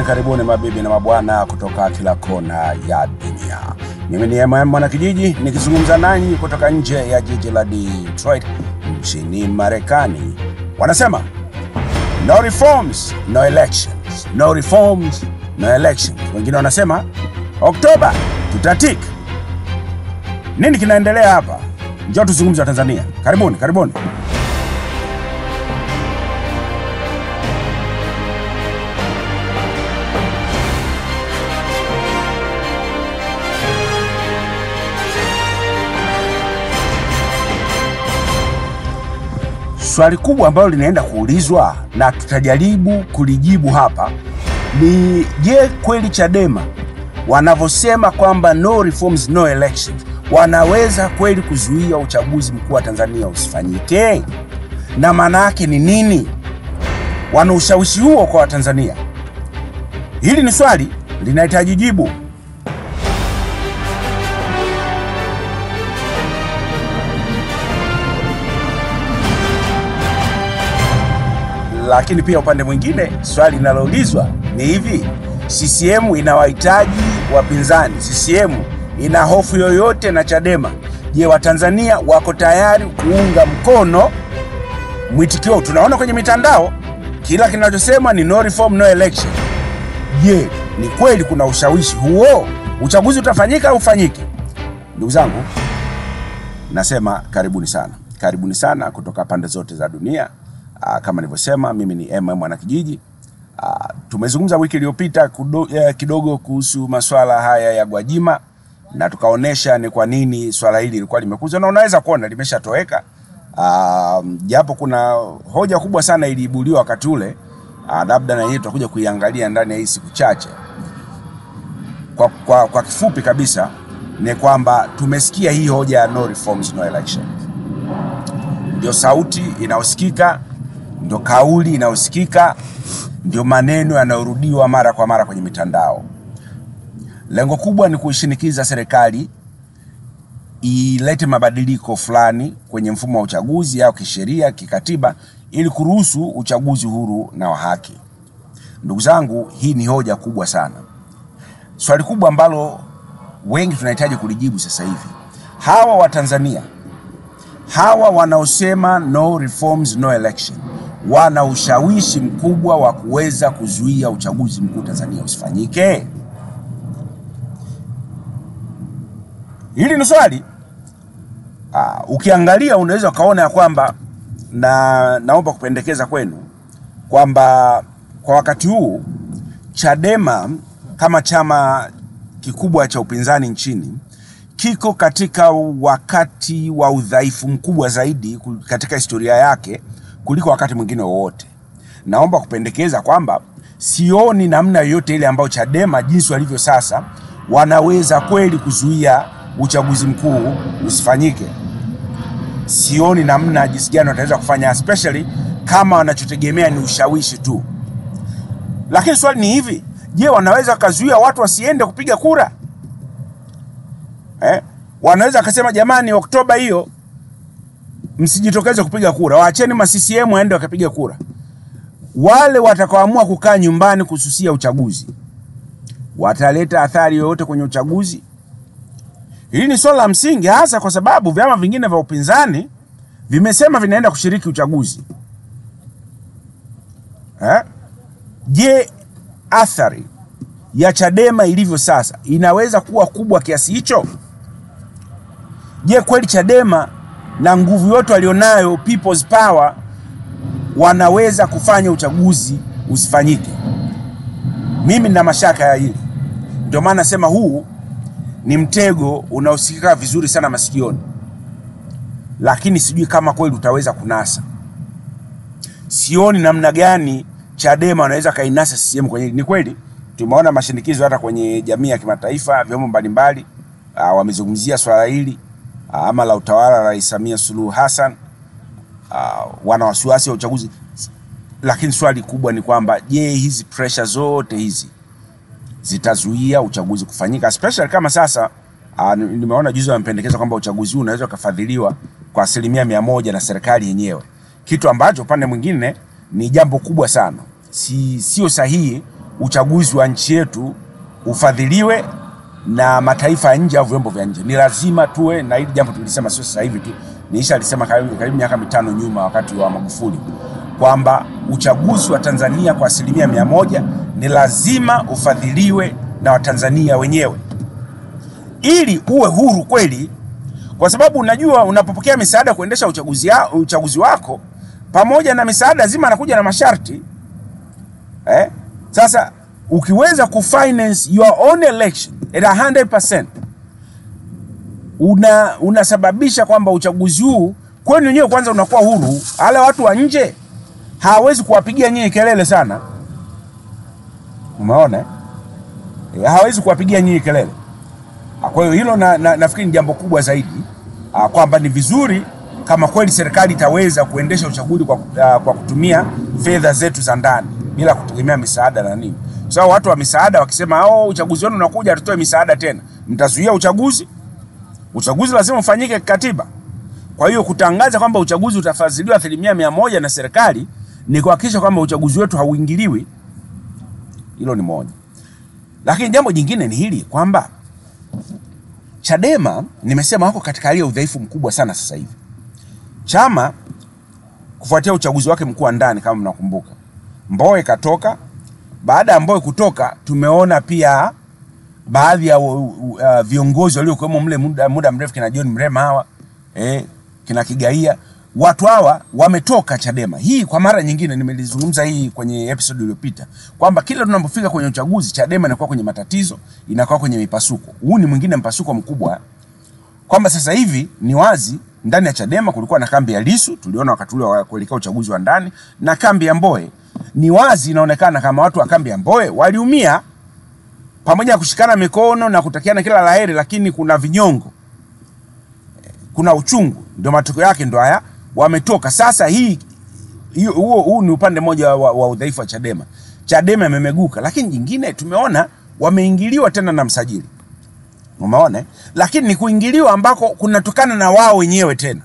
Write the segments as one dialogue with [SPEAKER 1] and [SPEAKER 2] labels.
[SPEAKER 1] Karibuni mabibi na mabwana kutoka kila kona ya dunia. Mimi ni Mwanakijiji nikizungumza nanyi kutoka nje ya jiji la Detroit nchini Marekani. Wanasema no reforms, no elections. No reforms, no elections. Wengine wanasema Oktoba tutatik. Nini kinaendelea hapa? Njoo tuzungumze Tanzania. Karibuni. Swali kubwa ambalo linaenda kuulizwa na tutajaribu kulijibu hapa ni je, kweli Chadema wanavyosema kwamba no reforms no elections wanaweza kweli kuzuia uchaguzi mkuu wa Tanzania usifanyike? Na maana yake ni nini? Wana ushawishi huo kwa Watanzania? Hili ni swali linahitaji jibu. Lakini pia upande mwingine swali linaloulizwa ni hivi: CCM inawahitaji wapinzani, CCM ina hofu yoyote na Chadema? Je, Watanzania wako tayari kuunga mkono mwitikio? Tunaona kwenye mitandao kila kinachosema ni no reform no election. Je, ni kweli kuna ushawishi huo? Uchaguzi utafanyika au ufanyike? Ndugu zangu, nasema karibuni sana kutoka pande zote za dunia. Kama nilivyosema, mimi ni Mwanakijiji. Tumezungumza wiki iliyopita kidogo kuhusu masuala haya ya Gwajima na tukaonesha ni kwa nini swala hili lilikuwa limekuzwa, na unaweza kuona limeshatoweka. Japo kuna hoja kubwa sana iliibuliwa wakati ule, labda na yeye tutakuja kuiangalia ndani ya hii siku chache. Kwa kifupi kabisa ni kwamba tumesikia hii hoja ya no reforms no election. Ndio sauti inayosikika, ndio kauli inayosikika, ndio maneno yanayorudiwa mara kwa mara kwenye mitandao. Lengo kubwa ni kuishinikiza serikali ilete mabadiliko fulani kwenye mfumo wa uchaguzi au kisheria, kikatiba, ili kuruhusu uchaguzi huru na wa haki. Ndugu zangu, hii ni hoja kubwa sana. Swali kubwa ambalo wengi tunahitaji kulijibu sasa hivi: hawa wa Tanzania, hawa wanaosema no reforms no election, wana ushawishi mkubwa wa kuweza kuzuia uchaguzi mkuu Tanzania usifanyike? Hili ni swali. Ukiangalia unaweza kaona ya kwamba, na naomba kupendekeza kwenu kwamba kwa wakati huu Chadema kama chama kikubwa cha upinzani nchini kiko katika wakati wa udhaifu mkubwa zaidi katika historia yake kuliko wakati mwingine wowote. Naomba kupendekeza kwamba sioni namna yoyote ile ambayo Chadema jinsi walivyo sasa wanaweza kweli kuzuia uchaguzi mkuu usifanyike. Sioni namna jinsi gani wataweza kufanya, especially kama wanachotegemea ni ushawishi tu. Lakini swali ni hivi: je, wanaweza kuzuia watu wasiende kupiga kura? Wanaweza kusema jamani, Oktoba hiyo msijitokeze kupiga kura, waacheni ma CCM waende wakapiga kura. Wale watakaoamua kukaa nyumbani kususia uchaguzi wataleta athari yoyote kwenye uchaguzi? Hili ni swala la msingi, hasa kwa sababu vyama vingine vya upinzani vimesema vinaenda kushiriki uchaguzi. Je, athari ya Chadema ilivyo sasa inaweza kuwa kubwa kiasi hicho? Je, kweli Chadema na nguvu yote walionayo, people's power, wanaweza kufanya uchaguzi usifanyike? Mimi nina mashaka ya hili. Ndio maana nasema huu ni mtego unaosikika vizuri sana masikioni, lakini sijui kama kweli utaweza kunasa. Sioni namna gani Chadema wanaweza kainasa CCM kwenye. Ni kweli tumeona mashinikizo hata kwenye jamii ya kimataifa, vyombo mbalimbali wamezungumzia swala hili ama la utawala wa Rais Samia Suluhu Hassan, wana wasiwasi wa uchaguzi. Lakini swali kubwa ni kwamba je, hizi pressure zote hizi zitazuia uchaguzi kufanyika? Especially kama sasa nimeona juzi wamependekeza kwamba uchaguzi huu unaweza kufadhiliwa kwa 100% na serikali yenyewe, kitu ambacho upande mwingine ni jambo kubwa sana. Sio sahihi uchaguzi wa nchi yetu ufadhiliwe na mataifa ya nje au vyombo vya nje. Ni lazima tuwe na hili jambo, tulisema sio sasa hivi tu. Alisema karibu miaka 5 nyuma wakati wa Magufuli kwamba uchaguzi wa Tanzania kwa 100% ni lazima ufadhiliwe na Watanzania wenyewe ili uwe huru kweli, kwa sababu unajua unapopokea misaada kuendesha uchaguzi wako, pamoja na misaada lazima anakuja na masharti. Sasa ukiweza kufinance your own election at 100%, unasababisha kwamba uchaguzi huu kwenu wenyewe kwanza unakuwa huru. Wale watu wa nje hawezi kuwapigia nyinyi kelele sana. Umeona? Hawezi kuwapigia nyinyi kelele. Kwa hiyo hilo nafikiri ni jambo kubwa zaidi, kwamba ni vizuri kama kweli serikali itaweza kuendesha uchaguzi kwa kutumia fedha zetu za ndani bila kutegemea misaada na nini. Sawa, watu wa misaada wakisema uchaguzi wenu unakuja tutoe misaada tena, mtazuia uchaguzi? Uchaguzi lazima ufanyike kikatiba. Kwa hiyo kutangaza kwamba uchaguzi utafadhiliwa 100% na serikali ni kuhakikisha kwamba uchaguzi wetu hauingiliwi. Hilo ni moja. Lakini jambo jingine ni hili kwamba Chadema nimesema wako katika hali ya udhaifu mkubwa sana sasa hivi. Chama kufuatia uchaguzi wake mkuu wa ndani, kama mnakumbuka, Mbowe katoka. Baada ya Mbowe kutoka, tumeona pia baadhi ya viongozi waliokuwemo mle muda mrefu, kina John Mrema hawa, kina Kigaia, watu hawa wametoka Chadema. Hii kwa mara nyingine nimelizungumza hii kwenye episode iliyopita kwamba kila tunapofika kwenye uchaguzi Chadema inakuwa kwenye matatizo, inakuwa kwenye mipasuko. Huu ni mwingine mpasuko mkubwa, kwamba sasa hivi ni wazi ndani ya Chadema kulikuwa na kambi ya Lissu, tuliona wakati ule wa kuelekea uchaguzi wa ndani, na kambi ya Mbowe. Ni wazi inaonekana kama watu wa kambi ya Mbowe waliumia, pamoja na kushikana mikono na kutakiana kila laheri, lakini kuna vinyongo, kuna uchungu, ndio matokeo yake ndio haya wametoka. Sasa huu ni upande mmoja wa udhaifu wa Chadema. Chadema imemeguka, lakini jingine tumeona wameingiliwa tena na msajili. Umeona? Lakini ni kuingiliwa ambako kunatokana na wao wenyewe tena.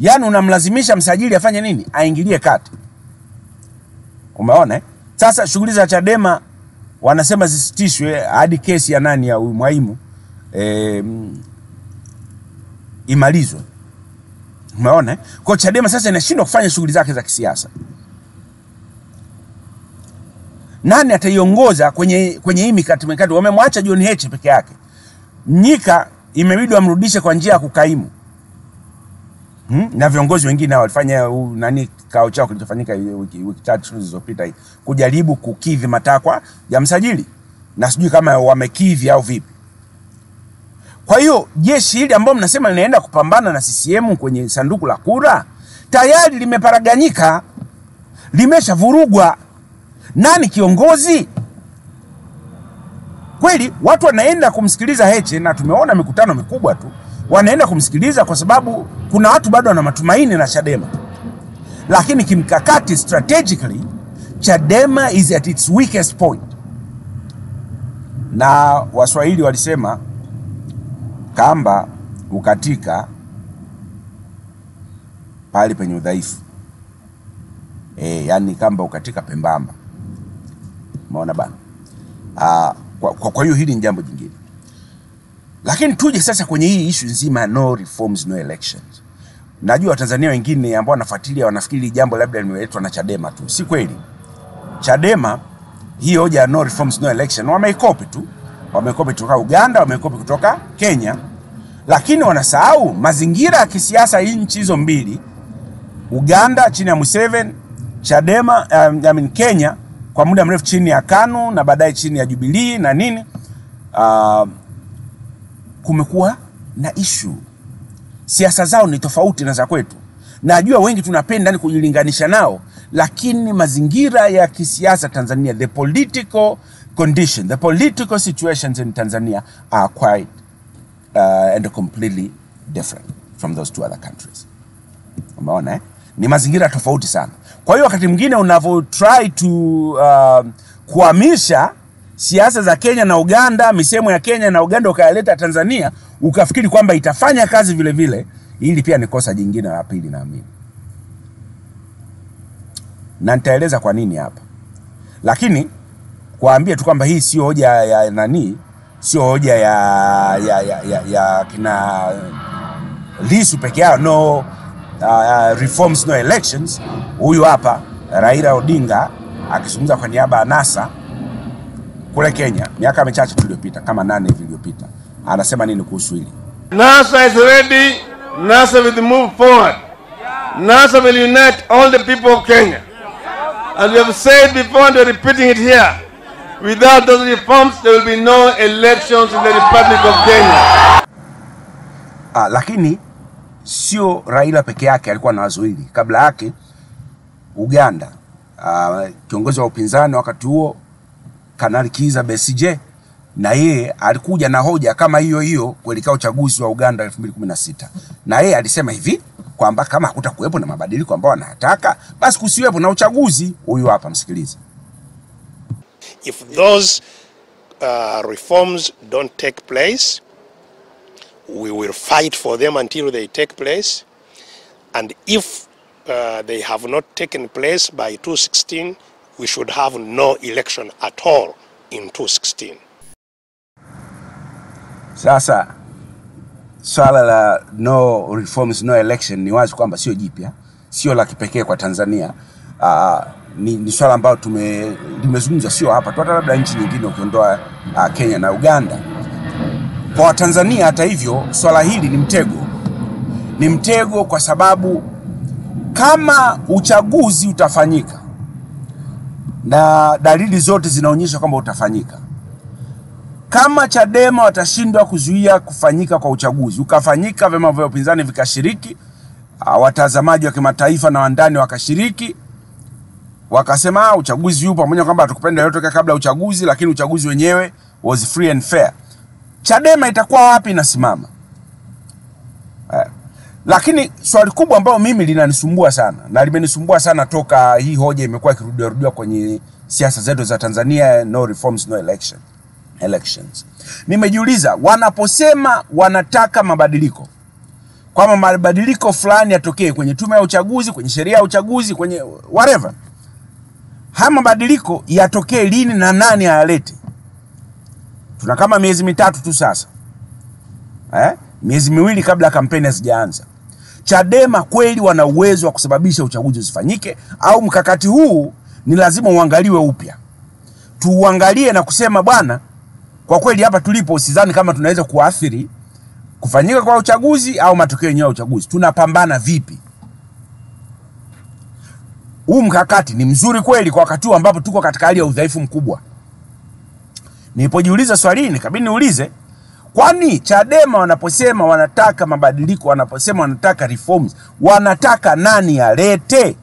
[SPEAKER 1] Yaani unamlazimisha msajili afanye nini? Aingilie kati. Umeona? Sasa shughuli za Chadema wanasema zisitishwe hadi kesi ya nani ya Mwaimu imalizwe. Umeona? Kwa Chadema sasa inashindwa kufanya shughuli zake za kisiasa. Nani ataiongoza kwenye hii mikakati? Wamemwacha John Heche peke yake. Mnyika imebidi amrudishe kwa njia ya kukaimu. Na viongozi wengine walifanya kao chao kilichofanyika wiki 3 zilizopita kujaribu kukidhi matakwa ya msajili, na sijui kama wamekidhi au vipi. Kwa hiyo jeshi hili ambao mnasema linaenda kupambana na CCM kwenye sanduku la kura tayari limeparaganyika, limeshavurugwa. Nani kiongozi? Kweli watu wanaenda kumsikiliza Heche, na tumeona mikutano mikubwa tu wanaenda kumsikiliza kwa sababu kuna watu bado wana matumaini na Chadema. Lakini kimkakati, strategically, Chadema is at its weakest point. Na Waswahili walisema kamba ukatika pale penye udhaifu. Yani kamba ukatika pembamba. Umeona bana? Kwa hiyo hili ni jambo jingine. Lakini tuje sasa kwenye hii issue nzima, no reforms no elections. Najua Watanzania wengine ambao wanafuatilia wanafikiri jambo labda limeletwa na Chadema tu. Si kweli. Chadema hii hoja ya no reforms no election wameikopi tu. Wamekopi kutoka Uganda, wamekopi kutoka Kenya. Lakini wanasahau mazingira ya kisiasa nchi hizo mbili. Uganda chini ya Museveni, Chadema Kenya kwa muda mrefu chini ya KANU na baadaye chini ya Jubilee na nini. Kumekuwa na issue. Siasa zao ni tofauti na za kwetu. Najua wengi tunapenda ni kujilinganisha nao, lakini mazingira ya kisiasa Tanzania, the political condition, the political situations in Tanzania are quite and completely different from those two other countries. Umeona? Ni mazingira tofauti sana. Kwa hiyo wakati mwingine unavyo try to kuhamisha siasa za Kenya na Uganda, misemo ya Kenya na Uganda ukayaleta Tanzania, ukafikiri kwamba itafanya kazi vile vile, hili pia ni kosa jingine la pili naamini. Na nitaeleza kwa nini hapa. Lakini kuambia tu kwamba hii sio hoja ya nani, sio hoja ya kina Lissu peke yao. No reforms, no elections. Huyu hapa Raila Odinga akizungumza kwa niaba ya NASA kule Kenya miaka michache iliyopita, kama 8 hivi iliyopita, anasema nini kuhusu hili?
[SPEAKER 2] NASA is ready. NASA will move forward. NASA will unite all the people of Kenya. As we have said before and we're repeating it here, without those reforms there will be no elections in the Republic of Kenya.
[SPEAKER 1] Lakini sio Raila peke yake alikuwa na wazo hili. Kabla yake Uganda, kiongozi wa upinzani wakati huo Kanali Kizza Besigye, na yeye alikuja na hoja kama hiyo kuelekea uchaguzi wa Uganda 2016. Na yeye alisema hivi kwamba kama hakutakuwepo na mabadiliko ambao wanataka, basi kusiwepo na uchaguzi. Huyu hapa, msikilize.
[SPEAKER 3] If those reforms don't take place, we will fight for them until they take place. And if they have not taken place by 2016, we should have no election at all in 2016. Sasa
[SPEAKER 1] swala la no reforms no election ni wazi kwamba sio jipya, sio la kipekee kwa Tanzania. Ni swala ambalo limezungumzwa sio hapa tu, hata labda nchi nyingine ukiondoa Kenya na Uganda. Kwa Tanzania hata hivyo swala hili ni mtego. Ni mtego kwa sababu kama uchaguzi utafanyika, na dalili zote zinaonyesha kwamba utafanyika, kama Chadema watashindwa kuzuia kufanyika kwa uchaguzi, ukafanyika, vyama vya upinzani vikashiriki, watazamaji wa kimataifa na wandani wakashiriki, wakasema uchaguzi upo, pamoja kwamba hatukupenda yaliyotokea kabla uchaguzi, lakini uchaguzi wenyewe was free and fair, Chadema itakuwa wapi inasimama? Lakini swali kubwa ambalo mimi linanisumbua sana, na limenisumbua sana toka hii hoja imekuwa ikirudiwa kwenye siasa zetu za Tanzania, no reforms no elections. Nimejiuliza, wanaposema wanataka mabadiliko, kwamba mabadiliko fulani yatokee kwenye tume ya uchaguzi, kwenye sheria ya uchaguzi, kwenye whatever, haya mabadiliko yatokee lini na nani ayalete? Tuna kama miezi mitatu tu sasa, miezi miwili kabla kampeni hazijaanza. Chadema kweli wana uwezo wa kusababisha uchaguzi usifanyike, au mkakati huu ni lazima uangaliwe upya? Tuangalie na kusema bwana, kwa kweli hapa tulipo sidhani kama tunaweza kuathiri kufanyika kwa uchaguzi au matokeo yenyewe ya uchaguzi. Tunapambana vipi? Huu mkakati ni mzuri kweli kwa wakati huu ambapo tuko katika hali ya udhaifu mkubwa? Nilipojiuliza swali hili nikabidi niulize, kwani Chadema wanaposema wanataka mabadiliko, wanaposema wanataka reforms, wanataka nani alete?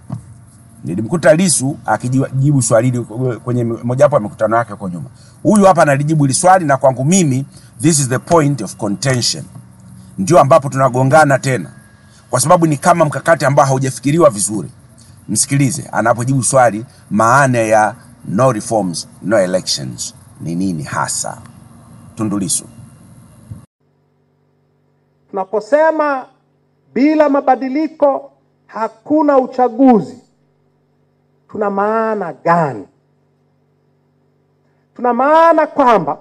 [SPEAKER 1] Nilimkuta Lissu akijibu swali hili kwenye mojawapo ya mikutano yake huko nyuma. Huyu hapa analijibu hili swali, na kwangu mimi this is the point of contention. Ndio ambapo tunagongana tena, kwa sababu ni kama mkakati ambao haujafikiriwa vizuri. Msikilize anapojibu swali, maana ya no reforms no elections ni nini hasa. Tundu Lissu:
[SPEAKER 4] tunaposema bila mabadiliko hakuna uchaguzi, tuna maana gani? Tuna maana kwamba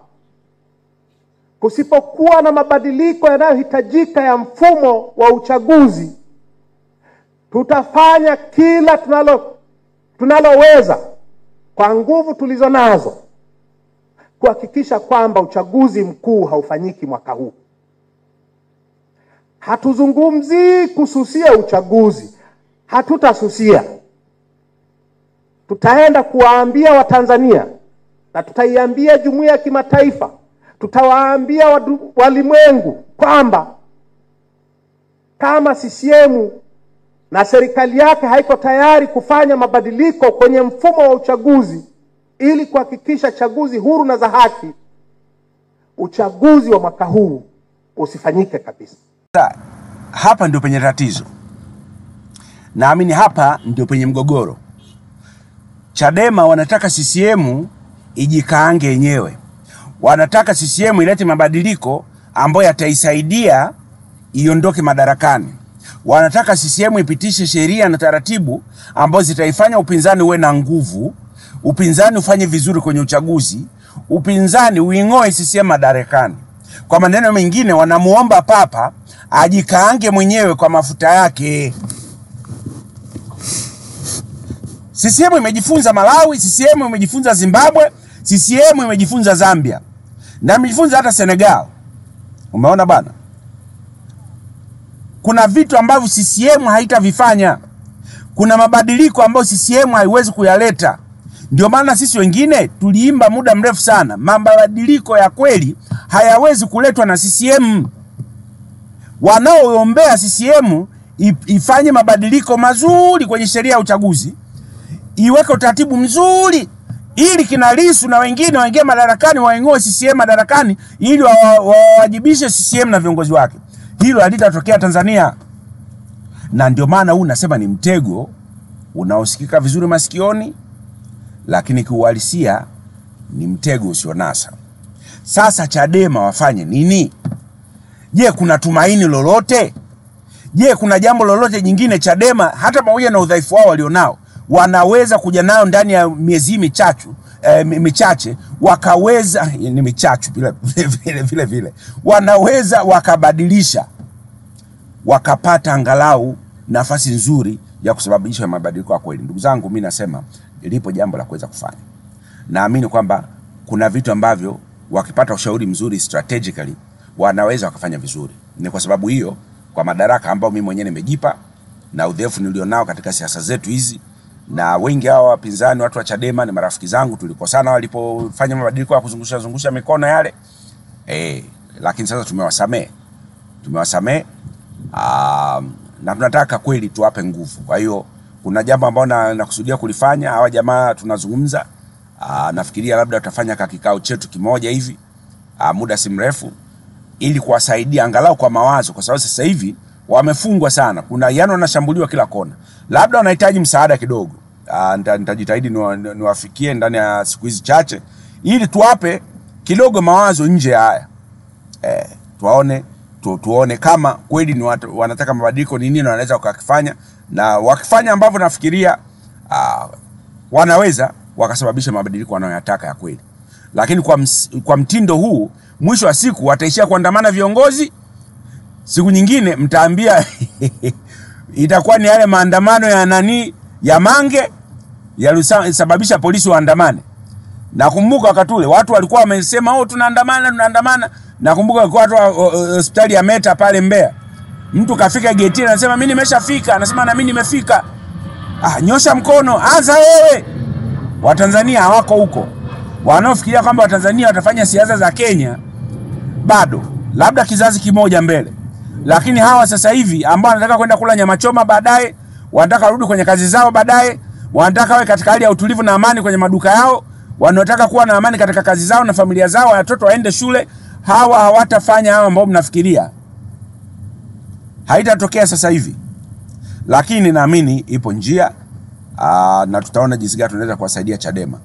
[SPEAKER 4] kusipokuwa na mabadiliko yanayohitajika ya mfumo wa uchaguzi, tutafanya kila tunaloweza kwa nguvu tulizo nazo kuhakikisha kwamba uchaguzi mkuu haufanyiki mwaka huu. Hatuzungumzi kususia uchaguzi, hatutasusia. Tutaenda kuwaambia Watanzania na tutaiambia jumuiya ya kimataifa, tutawaambia walimwengu kwamba kama CCM na serikali yake haiko tayari kufanya mabadiliko kwenye mfumo wa uchaguzi ili kuhakikisha chaguzi huru na za haki, uchaguzi wa mwaka huu usifanyike kabisa.
[SPEAKER 1] Hapa ndio penye tatizo. Naamini hapa ndio penye mgogoro. Chadema wanataka CCM ijikaange yenyewe. Wanataka CCM ilete mabadiliko ambayo yataisaidia iondoke madarakani. Wanataka CCM ipitishe sheria na taratibu ambazo zitaifanya upinzani uwe na nguvu, upinzani ufanye vizuri kwenye uchaguzi, upinzani uingoe CCM madarakani. Kwa maneno mengine, wanamuomba Papa ajikaange mwenyewe kwa mafuta yake. CCM imejifunza Malawi, CCM imejifunza Zimbabwe, CCM imejifunza Zambia, na imejifunza hata Senegal. Umeona bana? Kuna vitu ambavyo CCM haitavifanya. Kuna mabadiliko ambayo CCM haiwezi kuyaleta. Ndio maana sisi wengine tuliimba muda mrefu sana, mabadiliko ya kweli hayawezi kuletwa na CCM. Wanaoombea CCM ifanye mabadiliko mazuri kwenye sheria ya uchaguzi, iweke utaratibu mzuri ili kina Lissu na wengine waingie madarakani, waingoe CCM madarakani ili wawajibishe CCM na viongozi wake. Hilo halitatokea Tanzania. Na ndio maana huu nasema ni mtego unaosikika vizuri masikioni, lakini kiuhalisia ni mtego usionasa. Sasa Chadema wafanye nini? Je, kuna tumaini lolote? Je, kuna jambo lolote jingine Chadema hata pamoja na udhaifu wao walionao wanaweza kuja nao ndani ya miezi michache wakaweza ni michachu vile wanaweza wakabadilisha, wakapata angalau nafasi nzuri ya kusababisha mabadiliko ya kweli? Ndugu zangu, mimi nasema lipo jambo la kuweza kufanya. Naamini kwamba kuna vitu ambavyo wakipata ushauri mzuri strategically wanaweza wakafanya vizuri. Ni kwa sababu hiyo, kwa madaraka ambao mimi mwenyewe nimejipa na udhaifu nilionao katika siasa zetu hizi, na wengi hao wapinzani, watu wa Chadema ni marafiki zangu, tulikosana walipofanya mabadiliko ya kuzungusha mikono yale. Lakini sasa tumewasamee na tunataka kweli tuwape nguvu. Kwa hiyo kuna jambo ambalo nakusudia kulifanya. Hawa jamaa tunazungumza, nafikiria labda tutafanya kikao chetu kimoja hivi muda si mrefu, ili kuwasaidia angalau kwa mawazo, kwa sababu sasa hivi wamefungwa sana. Kuna wanashambuliwa kila kona. Labda wanahitaji msaada kidogo. Nitajitahidi niwafikie ndani ya siku hizi chache ili tuwape kidogo mawazo nje haya. Tuone kama kweli ni wanataka mabadiliko, ni nini wanaweza wakafanya, na wakifanya ambavyo nafikiria wanaweza wakasababisha mabadiliko wanayotaka ya kweli. Lakini kwa mtindo huu, mwisho wa siku wataishia kuandamana viongozi. Siku nyingine mtaambia itakuwa ni yale maandamano ya Mange yalisababisha polisi waandamane. Nakumbuka wakati ule watu walikuwa wamesema tunaandamana. Nakumbuka walikuwa watu hospitali ya Meta pale Mbeya. Mtu kafika geti anasema mimi nimeshafika, anasema na mimi nimefika. Nyosha mkono, anza wewe. Watanzania hawako huko. Wanaofikiria kwamba Watanzania watafanya siasa za Kenya bado labda kizazi kimoja mbele. Lakini hawa sasa hivi ambao wanataka kwenda kula nyama choma baadaye, wanataka rudi kwenye kazi zao baadaye, wanataka wawe katika hali ya utulivu na amani kwenye maduka yao, wanataka kuwa na amani katika kazi zao na familia zao, watoto waende shule, hawa hawatafanya hawa ambao mnafikiria. Haitatokea sasa hivi. Lakini naamini ipo njia na tutaona jinsi gani tunaweza kuwasaidia Chadema.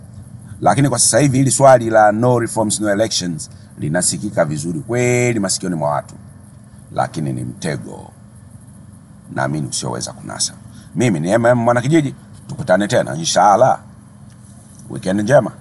[SPEAKER 1] Lakini kwa sasa hivi hili swali la no reforms no elections linasikika vizuri kweli masikioni mwa watu, lakini ni mtego naamini usioweza kunasa. Mimi ni MM Mwanakijiji, tukutane tena inshallah. Weekend njema.